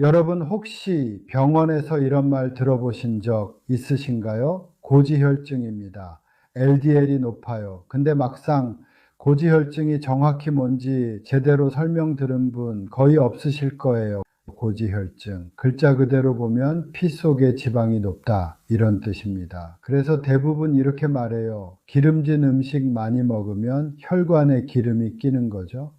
여러분 혹시 병원에서 이런 말 들어보신 적 있으신가요? 고지혈증입니다. LDL이 높아요. 근데 막상 고지혈증이 정확히 뭔지 제대로 설명 들은 분 거의 없으실 거예요. 고지혈증. 글자 그대로 보면 피 속에 지방이 높다. 이런 뜻입니다. 그래서 대부분 이렇게 말해요. 기름진 음식 많이 먹으면 혈관에 기름이 끼는 거죠.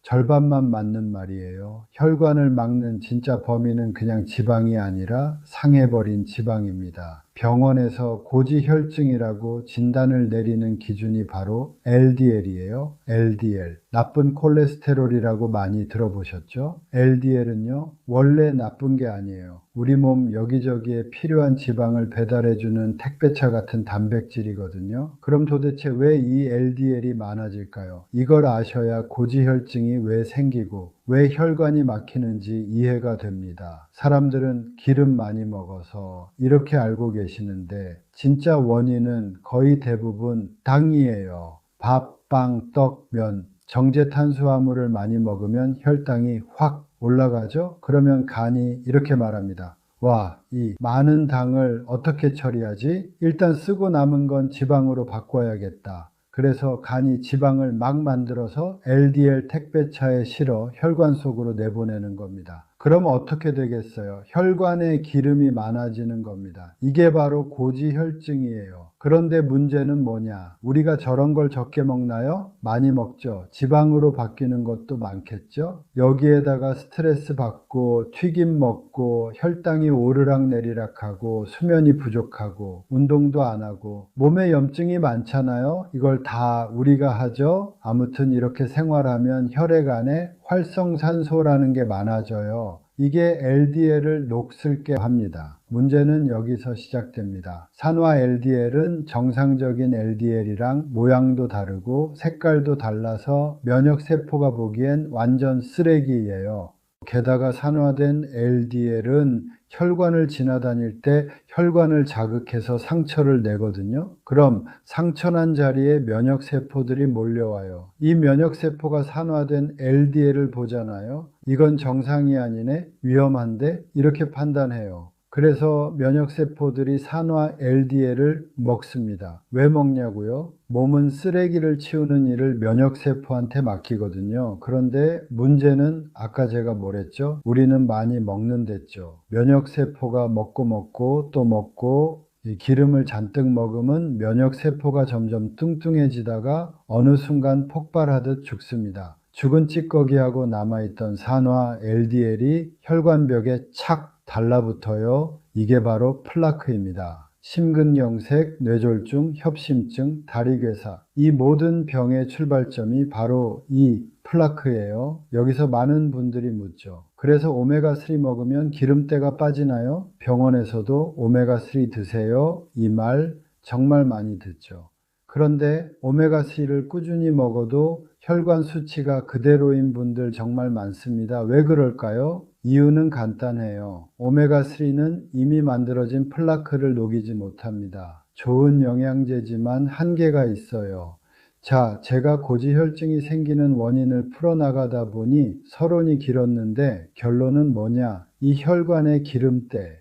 절반만 맞는 말이에요. 혈관을 막는 진짜 범인은 그냥 지방이 아니라 상해버린 지방입니다. 병원에서 고지혈증이라고 진단을 내리는 기준이 바로 LDL이에요. LDL. 나쁜 콜레스테롤이라고 많이 들어보셨죠? LDL은요, 원래 나쁜 게 아니에요. 우리 몸 여기저기에 필요한 지방을 배달해주는 택배차 같은 단백질이거든요. 그럼 도대체 왜 이 LDL이 많아질까요? 이걸 아셔야 고지혈증이 왜 생기고 왜 혈관이 막히는지 이해가 됩니다. 사람들은 기름 많이 먹어서 이렇게 알고 계시는데 진짜 원인은 거의 대부분 당이에요. 밥, 빵, 떡, 면, 정제 탄수화물을 많이 먹으면 혈당이 확 올라가죠? 그러면 간이 이렇게 말합니다. 와, 이 많은 당을 어떻게 처리하지? 일단 쓰고 남은 건 지방으로 바꿔야겠다. 그래서 간이 지방을 막 만들어서 LDL 택배차에 실어 혈관 속으로 내보내는 겁니다. 그럼 어떻게 되겠어요? 혈관에 기름이 많아지는 겁니다. 이게 바로 고지혈증이에요. 그런데 문제는 뭐냐? 우리가 저런 걸 적게 먹나요? 많이 먹죠. 지방으로 바뀌는 것도 많겠죠? 여기에다가 스트레스 받고 튀김 먹고 혈당이 오르락 내리락 하고 수면이 부족하고 운동도 안 하고 몸에 염증이 많잖아요. 이걸 다 우리가 하죠. 아무튼 이렇게 생활하면 혈액 안에 활성산소라는 게 많아져요. 이게 LDL을 녹슬게 합니다. 문제는 여기서 시작됩니다. 산화 LDL은 정상적인 LDL이랑 모양도 다르고 색깔도 달라서 면역세포가 보기엔 완전 쓰레기예요. 게다가 산화된 LDL은 혈관을 지나다닐 때 혈관을 자극해서 상처를 내거든요. 그럼 상처난 자리에 면역세포들이 몰려와요. 이 면역세포가 산화된 LDL을 보잖아요. 이건 정상이 아니네, 위험한데, 이렇게 판단해요. 그래서 면역세포들이 산화 LDL을 먹습니다. 왜 먹냐고요? 몸은 쓰레기를 치우는 일을 면역세포한테 맡기거든요. 그런데 문제는 아까 제가 뭐랬죠? 우리는 많이 먹는댔죠. 면역세포가 먹고 또 먹고 이 기름을 잔뜩 먹으면 면역세포가 점점 뚱뚱해지다가 어느 순간 폭발하듯 죽습니다. 죽은 찌꺼기하고 남아있던 산화 LDL이 혈관벽에 착 달라붙어요. 이게 바로 플라크입니다. 심근경색, 뇌졸중, 협심증, 다리괴사, 이 모든 병의 출발점이 바로 이 플라크예요. 여기서 많은 분들이 묻죠. 그래서 오메가3 먹으면 기름때가 빠지나요? 병원에서도 오메가3 드세요. 이 말 정말 많이 듣죠. 그런데 오메가3를 꾸준히 먹어도 혈관 수치가 그대로인 분들 정말 많습니다. 왜 그럴까요? 이유는 간단해요. 오메가3는 이미 만들어진 플라크를 녹이지 못합니다. 좋은 영양제지만 한계가 있어요. 자, 제가 고지혈증이 생기는 원인을 풀어나가다 보니 서론이 길었는데 결론은 뭐냐? 이 혈관의 기름때,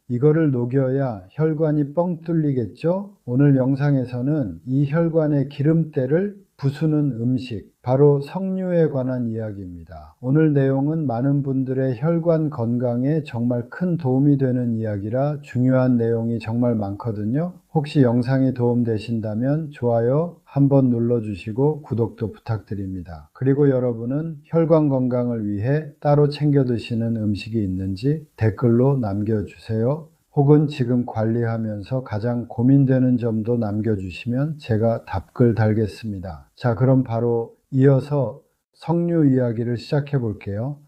이거를 녹여야 혈관이 뻥 뚫리겠죠? 오늘 영상에서는 이 혈관의 기름때를 부수는 음식, 바로 석류에 관한 이야기입니다. 오늘 내용은 많은 분들의 혈관 건강에 정말 큰 도움이 되는 이야기라 중요한 내용이 정말 많거든요. 혹시 영상이 도움되신다면 좋아요 한번 눌러주시고 구독도 부탁드립니다. 그리고 여러분은 혈관 건강을 위해 따로 챙겨 드시는 음식이 있는지 댓글로 남겨주세요. 혹은 지금 관리하면서 가장 고민되는 점도 남겨주시면 제가 답글 달겠습니다. 자, 그럼 바로 이어서 석류 이야기를 시작해 볼게요.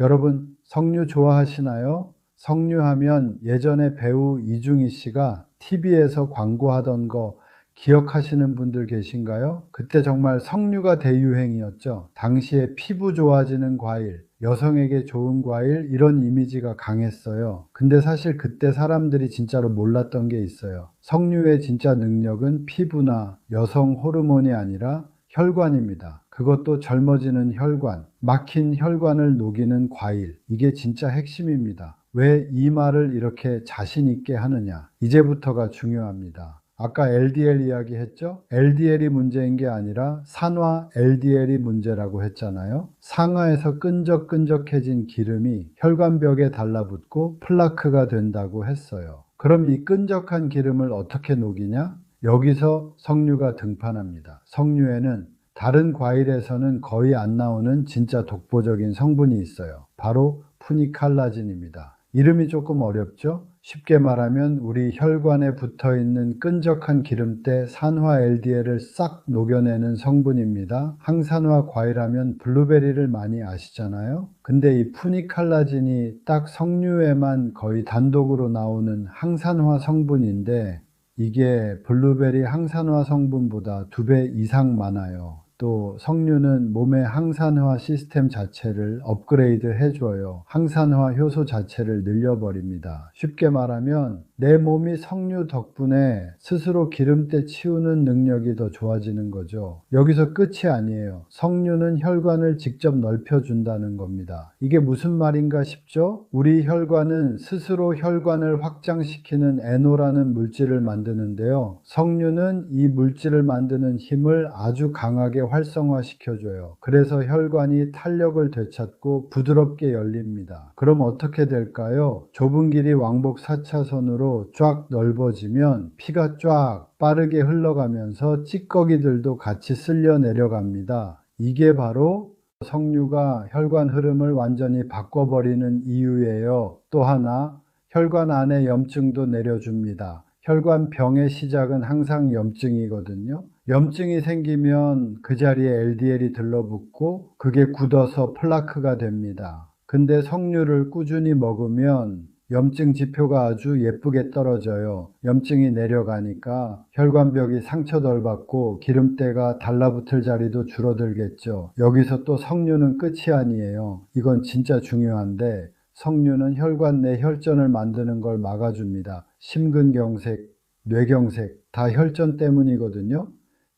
여러분, 석류 좋아하시나요? 석류하면 예전에 배우 이중희 씨가 TV에서 광고하던 거 기억하시는 분들 계신가요? 그때 정말 석류가 대유행이었죠. 당시에 피부 좋아지는 과일, 여성에게 좋은 과일, 이런 이미지가 강했어요. 근데 사실 그때 사람들이 진짜로 몰랐던 게 있어요. 석류의 진짜 능력은 피부나 여성 호르몬이 아니라 혈관입니다. 그것도 젊어지는 혈관. 막힌 혈관을 녹이는 과일. 이게 진짜 핵심입니다. 왜 이 말을 이렇게 자신 있게 하느냐? 이제부터가 중요합니다. 아까 LDL 이야기했죠? LDL이 문제인 게 아니라 산화 LDL이 문제라고 했잖아요. 상하에서 끈적끈적해진 기름이 혈관벽에 달라붙고 플라크가 된다고 했어요. 그럼 이 끈적한 기름을 어떻게 녹이냐? 여기서 석류가 등판합니다. 석류에는 다른 과일에서는 거의 안 나오는 진짜 독보적인 성분이 있어요. 바로 푸니칼라진입니다. 이름이 조금 어렵죠? 쉽게 말하면 우리 혈관에 붙어 있는 끈적한 기름때 산화 LDL을 싹 녹여내는 성분입니다. 항산화 과일하면 블루베리를 많이 아시잖아요. 근데 이 푸니칼라진이 딱 석류에만 거의 단독으로 나오는 항산화 성분인데 이게 블루베리 항산화 성분보다 2배 이상 많아요. 또 석류는 몸의 항산화 시스템 자체를 업그레이드 해줘요. 항산화 효소 자체를 늘려버립니다. 쉽게 말하면 내 몸이 석류 덕분에 스스로 기름때 치우는 능력이 더 좋아지는 거죠. 여기서 끝이 아니에요. 석류는 혈관을 직접 넓혀준다는 겁니다. 이게 무슨 말인가 싶죠? 우리 혈관은 스스로 혈관을 확장시키는 NO라는 물질을 만드는데요. 석류는 이 물질을 만드는 힘을 아주 강하게 활성화시켜줘요. 그래서 혈관이 탄력을 되찾고 부드럽게 열립니다. 그럼 어떻게 될까요? 좁은 길이 왕복 4차선으로 쫙 넓어지면 피가 쫙 빠르게 흘러가면서 찌꺼기들도 같이 쓸려 내려갑니다. 이게 바로 석류가 혈관 흐름을 완전히 바꿔버리는 이유예요. 또 하나, 혈관 안에 염증도 내려줍니다. 혈관병의 시작은 항상 염증이거든요. 염증이 생기면 그 자리에 LDL이 들러붙고 그게 굳어서 플라크가 됩니다. 근데 석류를 꾸준히 먹으면 염증 지표가 아주 예쁘게 떨어져요. 염증이 내려가니까 혈관벽이 상처 덜 받고 기름때가 달라붙을 자리도 줄어들겠죠. 여기서 또 석류는 끝이 아니에요. 이건 진짜 중요한데 석류는 혈관 내 혈전을 만드는 걸 막아줍니다. 심근경색, 뇌경색 다 혈전 때문이거든요.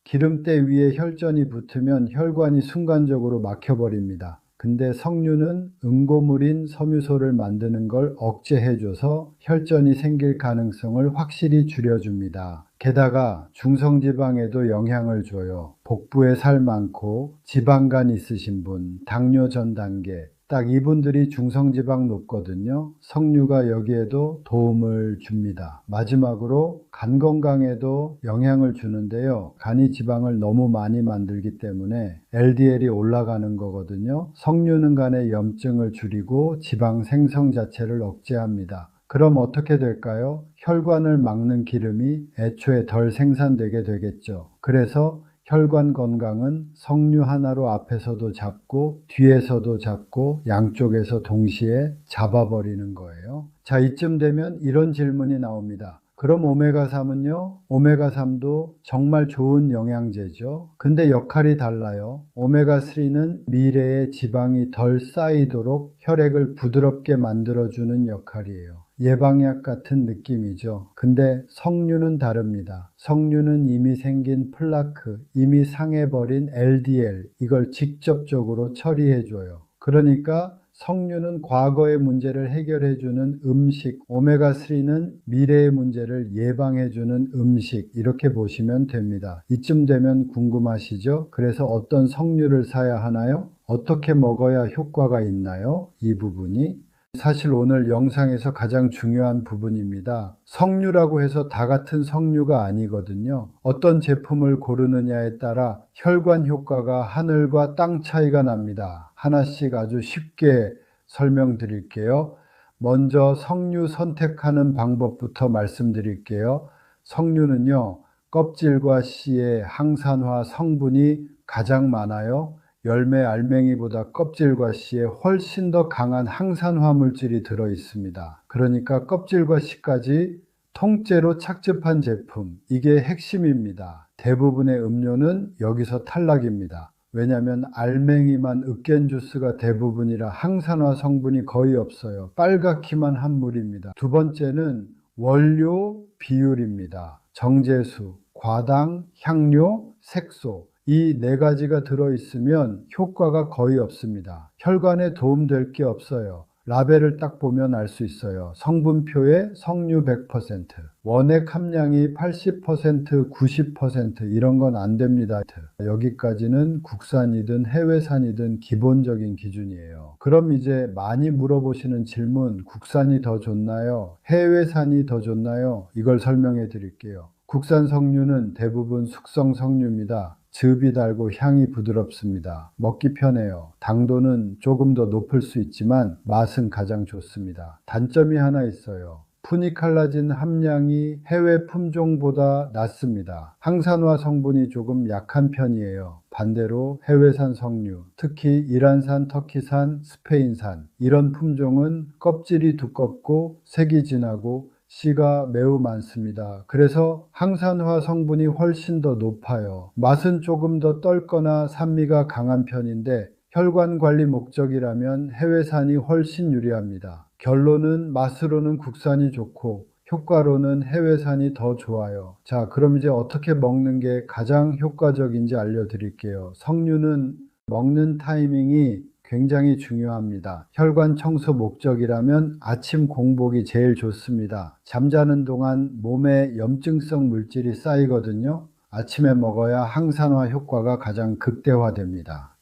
기름때 위에 혈전이 붙으면 혈관이 순간적으로 막혀버립니다. 근데 석류는 응고물인 섬유소를 만드는 걸 억제해줘서 혈전이 생길 가능성을 확실히 줄여줍니다. 게다가 중성지방에도 영향을 줘요. 복부에 살 많고 지방간 있으신 분, 당뇨 전 단계, 딱 이분들이 중성지방 높거든요. 석류가 여기에도 도움을 줍니다. 마지막으로 간 건강에도 영향을 주는데요. 간이 지방을 너무 많이 만들기 때문에 LDL이 올라가는 거거든요. 석류는 간의 염증을 줄이고 지방 생성 자체를 억제합니다. 그럼 어떻게 될까요? 혈관을 막는 기름이 애초에 덜 생산되게 되겠죠. 그래서 혈관 건강은 석류 하나로 앞에서도 잡고 뒤에서도 잡고 양쪽에서 동시에 잡아버리는 거예요. 자, 이쯤 되면 이런 질문이 나옵니다. 그럼 오메가3은요? 오메가3도 정말 좋은 영양제죠. 근데 역할이 달라요. 오메가3는 미래에 지방이 덜 쌓이도록 혈액을 부드럽게 만들어주는 역할이에요. 예방약 같은 느낌이죠. 근데 석류는 다릅니다. 석류는 이미 생긴 플라크, 이미 상해버린 LDL, 이걸 직접적으로 처리해줘요. 그러니까 석류는 과거의 문제를 해결해주는 음식, 오메가3는 미래의 문제를 예방해주는 음식, 이렇게 보시면 됩니다. 이쯤 되면 궁금하시죠? 그래서 어떤 석류를 사야 하나요? 어떻게 먹어야 효과가 있나요? 이 부분이 사실 오늘 영상에서 가장 중요한 부분입니다. 석류라고 해서 다 같은 석류가 아니거든요. 어떤 제품을 고르느냐에 따라 혈관 효과가 하늘과 땅 차이가 납니다. 하나씩 아주 쉽게 설명드릴게요. 먼저 석류 선택하는 방법부터 말씀드릴게요. 석류는요, 껍질과 씨의 항산화 성분이 가장 많아요. 열매 알맹이보다 껍질과 씨에 훨씬 더 강한 항산화 물질이 들어 있습니다. 그러니까 껍질과 씨까지 통째로 착즙한 제품, 이게 핵심입니다. 대부분의 음료는 여기서 탈락입니다. 왜냐하면 알맹이만 으깬 주스가 대부분이라 항산화 성분이 거의 없어요. 빨갛기만 한 물입니다. 두 번째는 원료 비율입니다. 정제수, 과당, 향료, 색소, 이 네 가지가 들어있으면 효과가 거의 없습니다. 혈관에 도움될 게 없어요. 라벨을 딱 보면 알 수 있어요. 성분표에 석류 100%, 원액 함량이 80%, 90% 이런 건 안 됩니다. 여기까지는 국산이든 해외산이든 기본적인 기준이에요. 그럼 이제 많이 물어보시는 질문, 국산이 더 좋나요? 해외산이 더 좋나요? 이걸 설명해 드릴게요. 국산 석류는 대부분 숙성 석류입니다. 즙이 달고 향이 부드럽습니다. 먹기 편해요. 당도는 조금 더 높을 수 있지만 맛은 가장 좋습니다. 단점이 하나 있어요. 푸니칼라진 함량이 해외 품종보다 낮습니다. 항산화 성분이 조금 약한 편이에요. 반대로 해외산 석류, 특히 이란산, 터키산, 스페인산 이런 품종은 껍질이 두껍고 색이 진하고 씨가 매우 많습니다. 그래서 항산화 성분이 훨씬 더 높아요. 맛은 조금 더 떫거나 산미가 강한 편인데 혈관 관리 목적이라면 해외산이 훨씬 유리합니다. 결론은 맛으로는 국산이 좋고 효과로는 해외산이 더 좋아요. 자, 그럼 이제 어떻게 먹는 게 가장 효과적인지 알려드릴게요. 석류는 먹는 타이밍이 굉장히 중요합니다. 혈관 청소 목적이라면 아침 공복이 제일 좋습니다. 잠자는 동안 몸에 염증성 물질이 쌓이거든요. 아침에 먹어야 항산화 효과가 가장 극대화됩니다.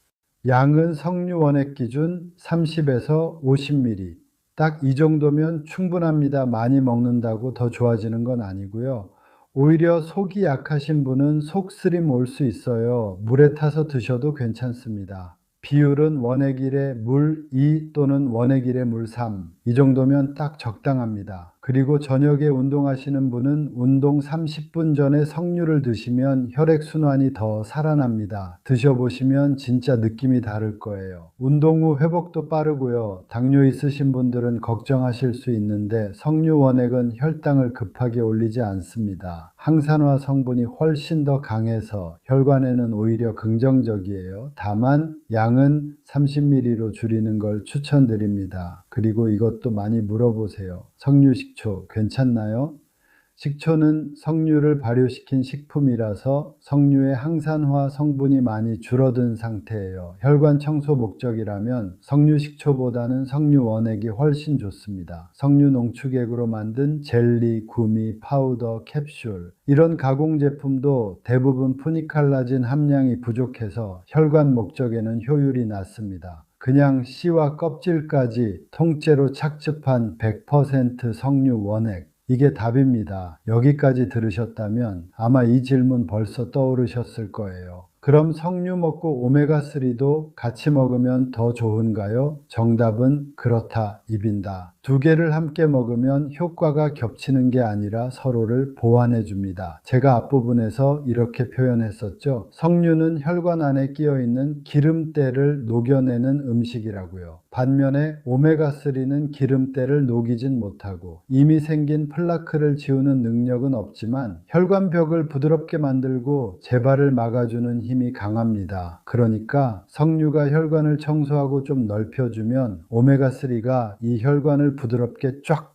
양은 석류 원액 기준 30에서 50ml. 딱 이 정도면 충분합니다. 많이 먹는다고 더 좋아지는 건 아니고요. 오히려 속이 약하신 분은 속쓰림 올 수 있어요. 물에 타서 드셔도 괜찮습니다. 비율은 원액 1에 물 2 또는 원액 1에 물 3. 이 정도면 딱 적당합니다. 그리고 저녁에 운동하시는 분은 운동 30분 전에 석류를 드시면 혈액순환이 더 살아납니다. 드셔보시면 진짜 느낌이 다를 거예요. 운동 후 회복도 빠르고요. 당뇨 있으신 분들은 걱정하실 수 있는데 석류 원액은 혈당을 급하게 올리지 않습니다. 항산화 성분이 훨씬 더 강해서 혈관에는 오히려 긍정적이에요. 다만 양은 30ml로 줄이는 걸 추천드립니다. 그리고 이것도 많이 물어보세요. 석류 식초 괜찮나요? 식초는 석류를 발효시킨 식품이라서 석류의 항산화 성분이 많이 줄어든 상태예요. 혈관 청소 목적이라면 석류 식초보다는 석류 원액이 훨씬 좋습니다. 석류 농축액으로 만든 젤리, 구미, 파우더, 캡슐 이런 가공 제품도 대부분 푸니칼라진 함량이 부족해서 혈관 목적에는 효율이 낮습니다. 그냥 씨와 껍질까지 통째로 착즙한 100% 석류 원액 이게 답입니다. 여기까지 들으셨다면 아마 이 질문 벌써 떠오르셨을 거예요. 그럼 석류 먹고 오메가3도 같이 먹으면 더 좋은가요? 정답은 그렇다, 이빈다. 두 개를 함께 먹으면 효과가 겹치는 게 아니라 서로를 보완해 줍니다. 제가 앞부분에서 이렇게 표현했었죠. 석류는 혈관 안에 끼어 있는 기름때를 녹여내는 음식이라고요. 반면에 오메가3는 기름때를 녹이진 못하고 이미 생긴 플라크를 지우는 능력은 없지만 혈관벽을 부드럽게 만들고 재발을 막아주는 힘이 강합니다. 그러니까 석류가 혈관을 청소하고 좀 넓혀주면 오메가3가 이 혈관을 부드럽게 쫙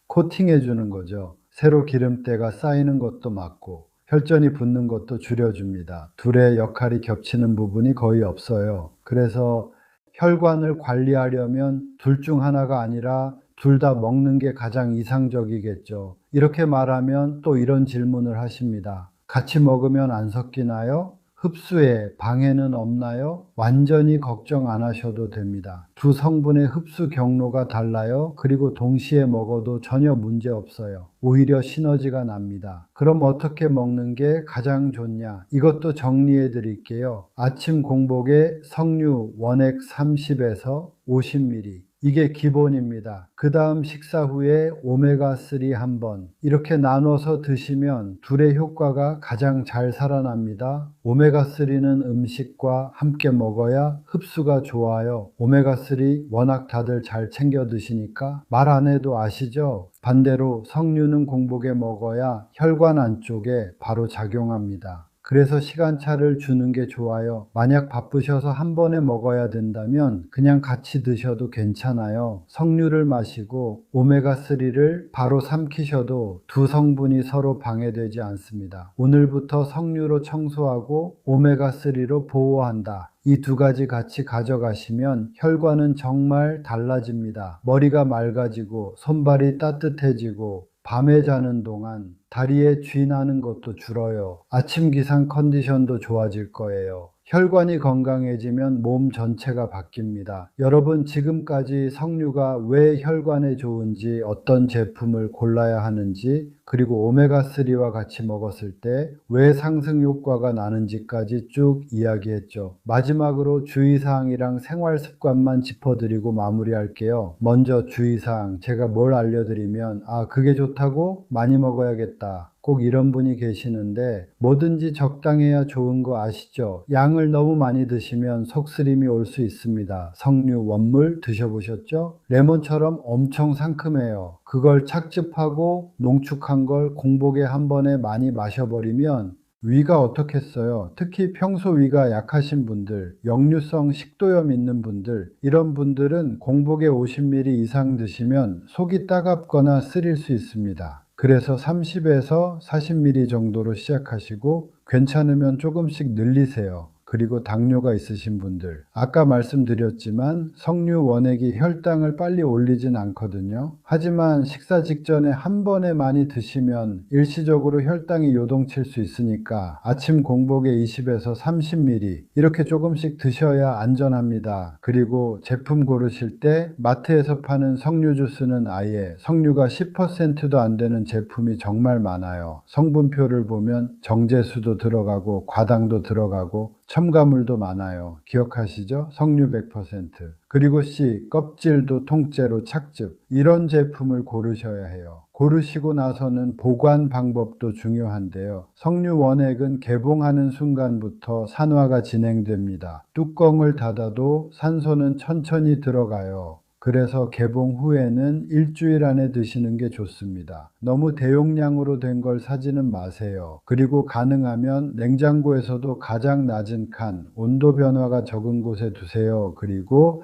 코팅해 주는 거죠. 새로 기름때가 쌓이는 것도 막고 혈전이 붙는 것도 줄여줍니다. 둘의 역할이 겹치는 부분이 거의 없어요. 그래서 혈관을 관리하려면 둘 중 하나가 아니라 둘 다 먹는 게 가장 이상적이겠죠. 이렇게 말하면 또 이런 질문을 하십니다. 같이 먹으면 안 섞이나요? 흡수에 방해는 없나요? 완전히 걱정 안 하셔도 됩니다. 두 성분의 흡수 경로가 달라요. 그리고 동시에 먹어도 전혀 문제 없어요. 오히려 시너지가 납니다. 그럼 어떻게 먹는 게 가장 좋냐? 이것도 정리해 드릴게요. 아침 공복에 석류 원액 30에서 50ml. 이게 기본입니다. 그 다음 식사 후에 오메가3 한 번 이렇게 나눠서 드시면 둘의 효과가 가장 잘 살아납니다. 오메가3는 음식과 함께 먹어야 흡수가 좋아요. 오메가3 워낙 다들 잘 챙겨 드시니까 말 안 해도 아시죠? 반대로 석류는 공복에 먹어야 혈관 안쪽에 바로 작용합니다. 그래서 시간차를 주는 게 좋아요. 만약 바쁘셔서 한 번에 먹어야 된다면 그냥 같이 드셔도 괜찮아요. 석류를 마시고 오메가3를 바로 삼키셔도 두 성분이 서로 방해되지 않습니다. 오늘부터 석류로 청소하고 오메가3로 보호한다. 이 두 가지 같이 가져가시면 혈관은 정말 달라집니다. 머리가 맑아지고 손발이 따뜻해지고 밤에 자는 동안 다리에 쥐 나는 것도 줄어요. 아침 기상 컨디션도 좋아질 거예요. 혈관이 건강해지면 몸 전체가 바뀝니다. 여러분 지금까지 석류가 왜 혈관에 좋은지, 어떤 제품을 골라야 하는지, 그리고 오메가3와 같이 먹었을 때 왜 상승 효과가 나는지까지 쭉 이야기했죠. 마지막으로 주의사항이랑 생활습관만 짚어드리고 마무리할게요. 먼저 주의사항, 제가 뭘 알려드리면 그게 좋다고 많이 먹어야겠다. 꼭 이런 분이 계시는데 뭐든지 적당해야 좋은 거 아시죠? 양을 너무 많이 드시면 속쓰림이 올 수 있습니다. 석류, 원물 드셔보셨죠? 레몬처럼 엄청 상큼해요. 그걸 착즙하고 농축한 걸 공복에 한 번에 많이 마셔버리면 위가 어떻겠어요? 특히 평소 위가 약하신 분들, 역류성 식도염 있는 분들, 이런 분들은 공복에 50ml 이상 드시면 속이 따갑거나 쓰릴 수 있습니다. 그래서 30에서 40ml 정도로 시작하시고 괜찮으면 조금씩 늘리세요. 그리고 당뇨가 있으신 분들, 아까 말씀드렸지만 석류 원액이 혈당을 빨리 올리진 않거든요. 하지만 식사 직전에 한 번에 많이 드시면 일시적으로 혈당이 요동칠 수 있으니까 아침 공복에 20에서 30ml 이렇게 조금씩 드셔야 안전합니다. 그리고 제품 고르실 때 마트에서 파는 석류 주스는 아예 석류가 10%도 안 되는 제품이 정말 많아요. 성분표를 보면 정제수도 들어가고 과당도 들어가고 첨가물도 많아요. 기억하시죠? 석류 100%. 그리고 C, 껍질도 통째로 착즙. 이런 제품을 고르셔야 해요. 고르시고 나서는 보관 방법도 중요한데요. 석류 원액은 개봉하는 순간부터 산화가 진행됩니다. 뚜껑을 닫아도 산소는 천천히 들어가요. 그래서 개봉 후에는 일주일 안에 드시는 게 좋습니다. 너무 대용량으로 된 걸 사지는 마세요. 그리고 가능하면 냉장고에서도 가장 낮은 칸, 온도 변화가 적은 곳에 두세요. 그리고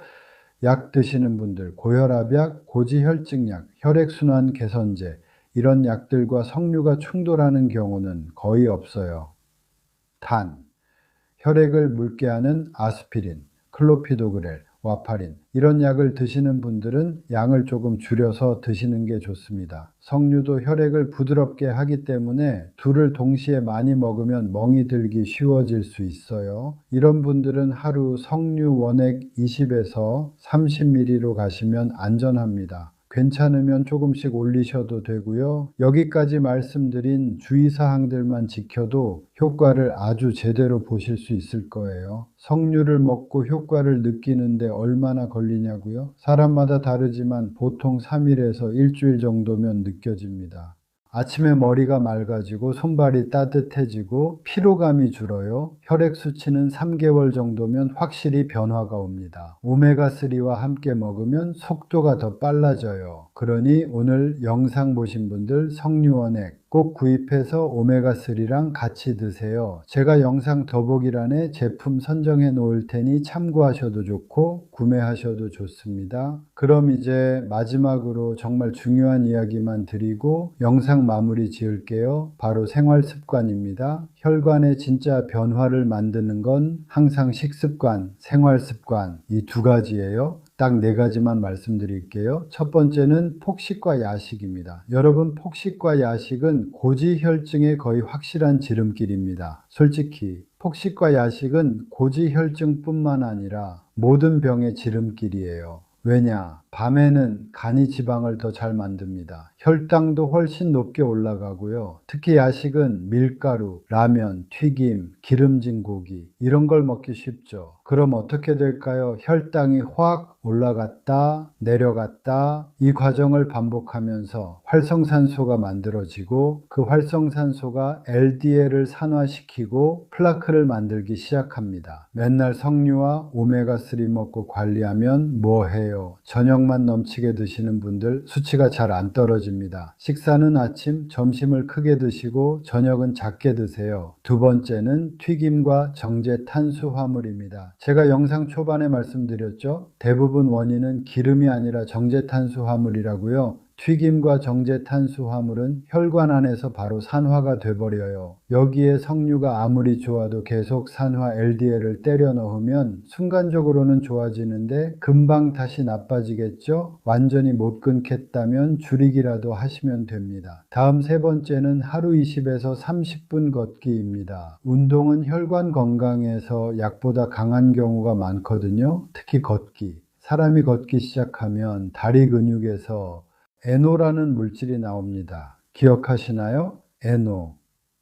약 드시는 분들, 고혈압약, 고지혈증약, 혈액순환 개선제, 이런 약들과 석류가 충돌하는 경우는 거의 없어요. 단, 혈액을 묽게 하는 아스피린, 클로피도그렐, 와파린 이런 약을 드시는 분들은 양을 조금 줄여서 드시는 게 좋습니다. 석류도 혈액을 부드럽게 하기 때문에 둘을 동시에 많이 먹으면 멍이 들기 쉬워질 수 있어요. 이런 분들은 하루 석류 원액 20에서 30ml로 가시면 안전합니다. 괜찮으면 조금씩 올리셔도 되고요. 여기까지 말씀드린 주의사항들만 지켜도 효과를 아주 제대로 보실 수 있을 거예요. 석류를 먹고 효과를 느끼는데 얼마나 걸리냐고요? 사람마다 다르지만 보통 3일에서 일주일 정도면 느껴집니다. 아침에 머리가 맑아지고 손발이 따뜻해지고 피로감이 줄어요. 혈액 수치는 3개월 정도면 확실히 변화가 옵니다. 오메가3와 함께 먹으면 속도가 더 빨라져요. 그러니 오늘 영상 보신 분들 석류원액 꼭 구입해서 오메가3랑 같이 드세요. 제가 영상 더보기란에 제품 선정해 놓을 테니 참고하셔도 좋고 구매하셔도 좋습니다. 그럼 이제 마지막으로 정말 중요한 이야기만 드리고 영상 마무리 지을게요. 바로 생활습관입니다. 혈관의 진짜 변화를 만드는 건 항상 식습관, 생활습관 이 두 가지예요. 딱 네 가지만 말씀드릴게요. 첫 번째는 폭식과 야식입니다. 여러분, 폭식과 야식은 고지혈증의 거의 확실한 지름길입니다. 솔직히 폭식과 야식은 고지혈증뿐만 아니라 모든 병의 지름길이에요. 왜냐? 밤에는 간이 지방을 더 잘 만듭니다. 혈당도 훨씬 높게 올라가고요. 특히 야식은 밀가루, 라면, 튀김, 기름진 고기 이런 걸 먹기 쉽죠. 그럼 어떻게 될까요? 혈당이 확 올라갔다 내려갔다 이 과정을 반복하면서 활성산소가 만들어지고 그 활성산소가 LDL을 산화시키고 플라크를 만들기 시작합니다. 맨날 석류와 오메가3 먹고 관리하면 뭐 해요? 저녁만 넘치게 드시는 분들 수치가 잘 안 떨어집니다. 식사는 아침, 점심을 크게 드시고 저녁은 작게 드세요. 두 번째는 튀김과 정제 탄수화물입니다. 제가 영상 초반에 말씀드렸죠? 대부분 원인은 기름이 아니라 정제 탄수화물이라고요. 튀김과 정제 탄수화물은 혈관 안에서 바로 산화가 돼버려요. 여기에 석류가 아무리 좋아도 계속 산화 LDL을 때려 넣으면 순간적으로는 좋아지는데 금방 다시 나빠지겠죠? 완전히 못 끊겠다면 줄이기라도 하시면 됩니다. 다음 세 번째는 하루 20에서 30분 걷기입니다. 운동은 혈관 건강에서 약보다 강한 경우가 많거든요. 특히 걷기. 사람이 걷기 시작하면 다리 근육에서 NO라는 물질이 나옵니다. 기억하시나요? NO.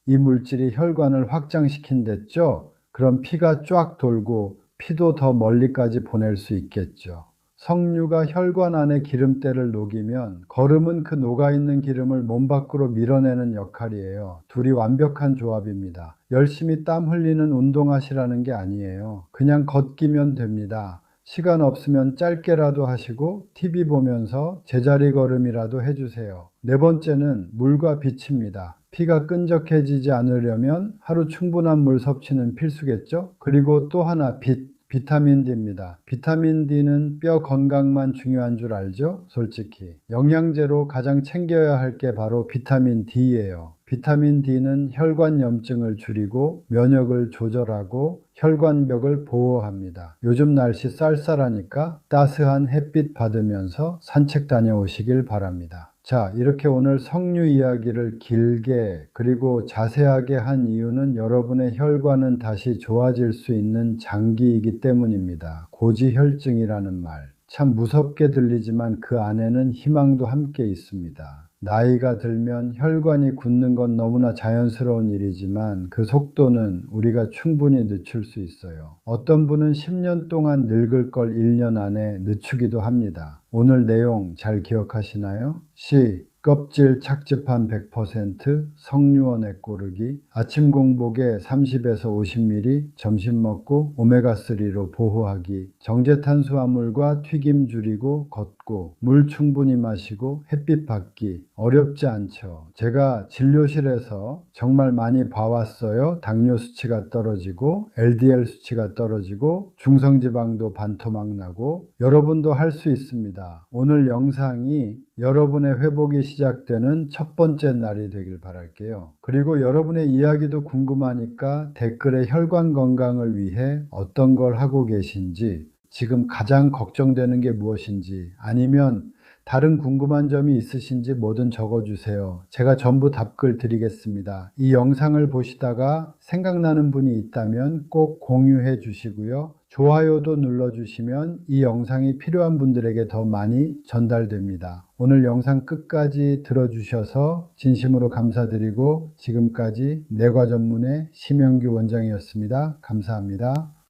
이 물질이 혈관을 확장시킨댔죠? 그럼 피가 쫙 돌고 피도 더 멀리까지 보낼 수 있겠죠. 석류가 혈관 안에 기름때를 녹이면 걸음은 그 녹아있는 기름을 몸 밖으로 밀어내는 역할이에요. 둘이 완벽한 조합입니다. 열심히 땀 흘리는 운동하시라는 게 아니에요. 그냥 걷기면 됩니다. 시간 없으면 짧게라도 하시고 TV 보면서 제자리 걸음이라도 해주세요. 네 번째는 물과 빛입니다. 피가 끈적해지지 않으려면 하루 충분한 물 섭취는 필수겠죠? 그리고 또 하나 비타민 D입니다. 비타민 D는 뼈 건강만 중요한 줄 알죠? 솔직히. 영양제로 가장 챙겨야 할 게 바로 비타민 D예요. 비타민 D는 혈관 염증을 줄이고 면역을 조절하고 혈관벽을 보호합니다. 요즘 날씨 쌀쌀하니까 따스한 햇빛 받으면서 산책 다녀오시길 바랍니다. 자, 이렇게 오늘 석류 이야기를 길게 그리고 자세하게 한 이유는 여러분의 혈관은 다시 좋아질 수 있는 장기이기 때문입니다. 고지혈증이라는 말. 참 무섭게 들리지만 그 안에는 희망도 함께 있습니다. 나이가 들면 혈관이 굳는 건 너무나 자연스러운 일이지만 그 속도는 우리가 충분히 늦출 수 있어요. 어떤 분은 10년 동안 늙을 걸 1년 안에 늦추기도 합니다. 오늘 내용 잘 기억하시나요? 껍질 착즙한 100%, 석류원 액고르기, 아침 공복에 30에서 50ml, 점심 먹고 오메가3로 보호하기, 정제탄수화물과 튀김 줄이고 걷고, 물 충분히 마시고 햇빛 받기. 어렵지 않죠. 제가 진료실에서 정말 많이 봐왔어요. 당뇨 수치가 떨어지고 LDL 수치가 떨어지고 중성지방도 반토막 나고 여러분도 할 수 있습니다. 오늘 영상이 여러분의 회복이 시작되는 첫 번째 날이 되길 바랄게요. 그리고 여러분의 이야기도 궁금하니까 댓글에 혈관 건강을 위해 어떤 걸 하고 계신지, 지금 가장 걱정되는 게 무엇인지, 아니면 다른 궁금한 점이 있으신지 뭐든 적어주세요. 제가 전부 답글 드리겠습니다. 이 영상을 보시다가 생각나는 분이 있다면 꼭 공유해 주시고요. 좋아요도 눌러주시면 이 영상이 필요한 분들에게 더 많이 전달됩니다. 오늘 영상 끝까지 들어주셔서 진심으로 감사드리고 지금까지 내과 전문의 심영규 원장이었습니다. 감사합니다.